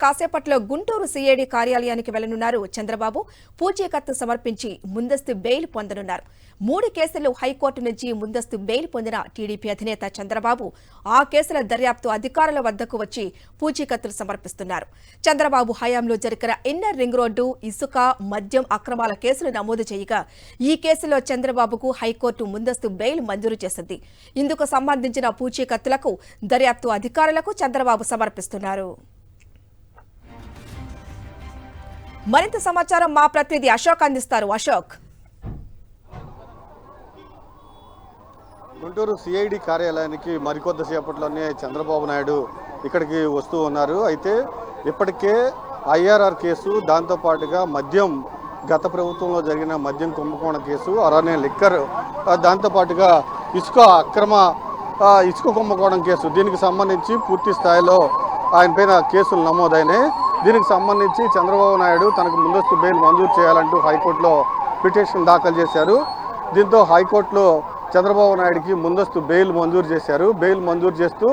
కాసేపట్లో గుంటూరు సీఐడీ కార్యాలయానికి వెళ్లనున్నారు చంద్రబాబు. పూచీకత్తు సమర్పించి ముందస్తు బెయిల్ పొందనున్నారు. 3 కేసుల్లో హైకోర్టు నుంచి ముందస్తు బెయిల్ పొందిన టీడీపీ అధినేత చంద్రబాబు ఆ కేసుల దర్యాప్తు అధికారుల వద్దకు వచ్చి పూచీకత్తులు సమర్పిస్తున్నారు. చంద్రబాబు హయాంలో జరిగిన ఇన్నర్ రింగ్ రోడ్డు, ఇసుక, మద్యం అక్రమాల కేసులు నమోదు చేయగా ఈ కేసులో చంద్రబాబుకు హైకోర్టు ముందస్తు బెయిల్ మంజూరు చేసింది. ఇందుకు సంబంధించిన పూచీకత్తులకు దర్యాప్తు అధికారులకు చంద్రబాబు సమర్పిస్తున్నారు. మరింత సమాచారం మా ప్రతినిధి అశోక్ అందిస్తారు. అశోక్, గుంటూరు సిఐడి కార్యాలయానికి మరికొద్దిసేపట్లోనే చంద్రబాబు నాయుడు ఇక్కడికి వస్తూ ఉన్నారు. అయితే ఇప్పటికే ఐఆర్ఆర్ కేసు, దాంతోపాటుగా మద్యం, గత ప్రభుత్వంలో జరిగిన మద్యం కుంభకోణ కేసు, అలానే లిక్కర్, దాంతోపాటుగా ఇసుక కుంభకోణం కేసు, దీనికి సంబంధించి పూర్తి స్థాయిలో ఆయన పైన కేసులు నమోదైనాయి. దీనికి సంబంధించి చంద్రబాబు నాయుడు తనకు ముందస్తు బెయిల్ మంజూరు చేయాలంటూ హైకోర్టులో పిటిషన్ దాఖలు చేశారు. దీంతో హైకోర్టులో చంద్రబాబు నాయుడికి ముందస్తు బెయిల్ మంజూరు చేశారు. బెయిల్ మంజూరు చేస్తూ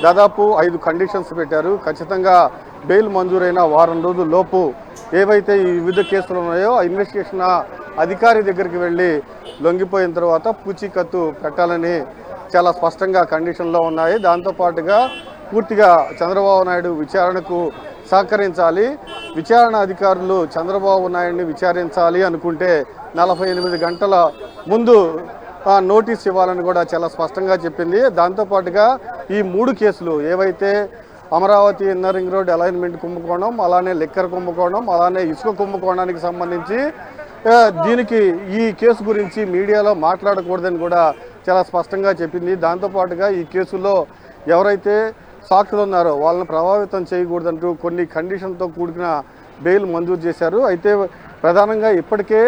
దాదాపు 5 కండిషన్స్ పెట్టారు. ఖచ్చితంగా బెయిల్ మంజూరైన వారం రోజుల లోపు ఏవైతే ఈ వివిధ కేసులు ఉన్నాయో ఆ ఇన్వెస్టిగేషన్ అధికారి దగ్గరికి వెళ్ళి లొంగిపోయిన తర్వాత పూచీకత్తు పెట్టాలని చాలా స్పష్టంగా కండిషన్లో ఉన్నాయి. దాంతోపాటుగా పూర్తిగా చంద్రబాబు నాయుడు విచారణకు సహకరించాలి. విచారణ అధికారులు చంద్రబాబు నాయుడిని విచారించాలి అనుకుంటే 48 గంటల ముందు నోటీస్ ఇవ్వాలని కూడా చాలా స్పష్టంగా చెప్పింది. దాంతోపాటుగా ఈ 3 కేసులు ఏవైతే Amaravati inner ring road alignment కుంభకోణం, అలానే లిక్కర్ కుంభకోణం, అలానే ఇసుక కుంభకోణానికి సంబంధించి దీనికి ఈ కేసు గురించి మీడియాలో మాట్లాడకూడదని కూడా చాలా స్పష్టంగా చెప్పింది. దాంతోపాటుగా ఈ కేసులో ఎవరైతే సాక్షులు ఉన్నారో వాళ్ళని ప్రభావితం చేయకూడదంటూ కొన్ని కండిషన్తో కూడిన బెయిల్ మంజూరు చేశారు. అయితే ప్రధానంగా ఇప్పటికే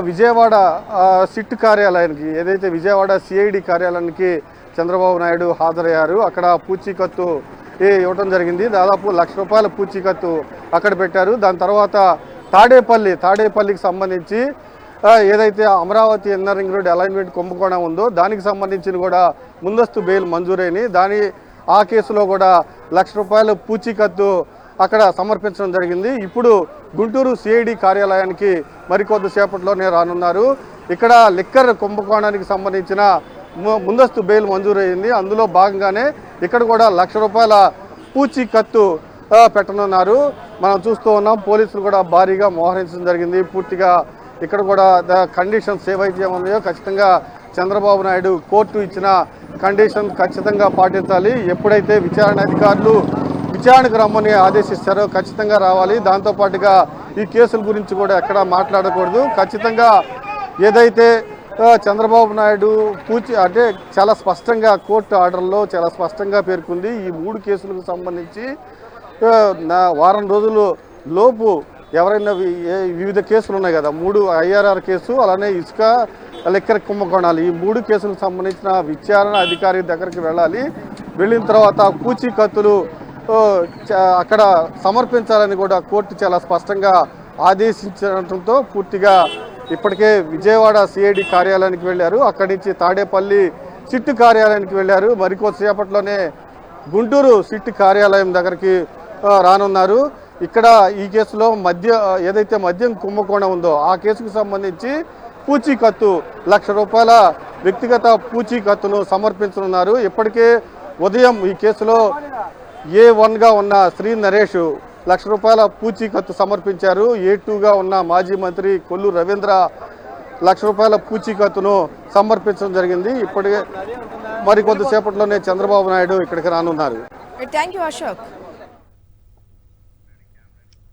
విజయవాడ సిట్ కార్యాలయానికి, ఏదైతే విజయవాడ సిఐడి కార్యాలయానికి చంద్రబాబు నాయుడు హాజరయ్యారు. అక్కడ పూచీకత్తు ఇవ్వడం జరిగింది. దాదాపు ₹1,00,000 పూచీకత్తు అక్కడ పెట్టారు. దాని తర్వాత తాడేపల్లికి సంబంధించి ఏదైతే Amaravati inner ring road alignment కుంభకోణం ఉందో దానికి సంబంధించిన కూడా ముందస్తు బెయిల్ మంజూరైంది. ఆ కేసులో కూడా ₹1,00,000 పూచీకత్తు అక్కడ సమర్పించడం జరిగింది. ఇప్పుడు గుంటూరు సిఐడి కార్యాలయానికి మరికొద్దిసేపట్లోనే రానున్నారు. ఇక్కడ లిక్కర్ కుంభకోణానికి సంబంధించిన ముందస్తు బెయిల్ మంజూరైంది. అందులో భాగంగానే ఇక్కడ కూడా ₹1,00,000 పూచీకత్తు పెట్టనున్నారు. మనం చూస్తూ ఉన్నాం, పోలీసులు కూడా భారీగా మోహరించడం జరిగింది. పూర్తిగా ఇక్కడ కూడా కండిషన్స్ ఏవైతే ఉన్నాయో ఖచ్చితంగా చంద్రబాబు నాయుడు కోర్టు ఇచ్చిన కండిషన్ ఖచ్చితంగా పాటించాలి. ఎప్పుడైతే విచారణ అధికారులు విచారణకు రమ్మని ఆదేశిస్తారో ఖచ్చితంగా రావాలి. దాంతోపాటుగా ఈ కేసుల గురించి కూడా ఎక్కడా మాట్లాడకూడదు. ఖచ్చితంగా ఏదైతే చంద్రబాబు నాయుడు అంటే చాలా స్పష్టంగా కోర్టు ఆర్డర్లో చాలా స్పష్టంగా పేర్కొంది. ఈ 3 కేసులకు సంబంధించి వారం రోజుల లోపు ఎవరైనా వివిధ కేసులు ఉన్నాయి కదా, 3 ఐఆర్ఆర్ కేసు, అలానే ఇసుక, లిక్కర్ కుంభకోణాలు, ఈ 3 కేసులకు సంబంధించిన విచారణ అధికారి దగ్గరికి వెళ్ళాలి. వెళ్ళిన తర్వాత పూచీకత్తులు అక్కడ సమర్పించాలని కూడా కోర్టు చాలా స్పష్టంగా ఆదేశించడంతో పూర్తిగా ఇప్పటికే విజయవాడ సిఐడి కార్యాలయానికి వెళ్ళారు. అక్కడి నుంచి తాడేపల్లి సిట్ కార్యాలయానికి వెళ్ళారు. మరికొద్దిసేపట్లోనే గుంటూరు సిట్ కార్యాలయం దగ్గరికి రానున్నారు. ఇక్కడ ఈ కేసులో ఏదైతే మద్యం కుంభకోణం ఉందో ఆ కేసుకు సంబంధించి పూచీకత్తు ₹1,00,000 వ్యక్తిగత పూచీకత్తును సమర్పించనున్నారు. ఇప్పటికే ఉదయం ఈ కేసులో A1గా ఉన్న శ్రీ నరేష్ ₹1,00,000 పూచీకత్తు సమర్పించారు. A2గా ఉన్న మాజీ మంత్రి కొల్లు రవీంద్ర ₹1,00,000 పూచీకత్తును సమర్పించడం జరిగింది. ఇప్పటికే మరికొద్దిసేపట్లోనే చంద్రబాబు నాయుడు ఇక్కడికి రానున్నారు. Thank you Ashok.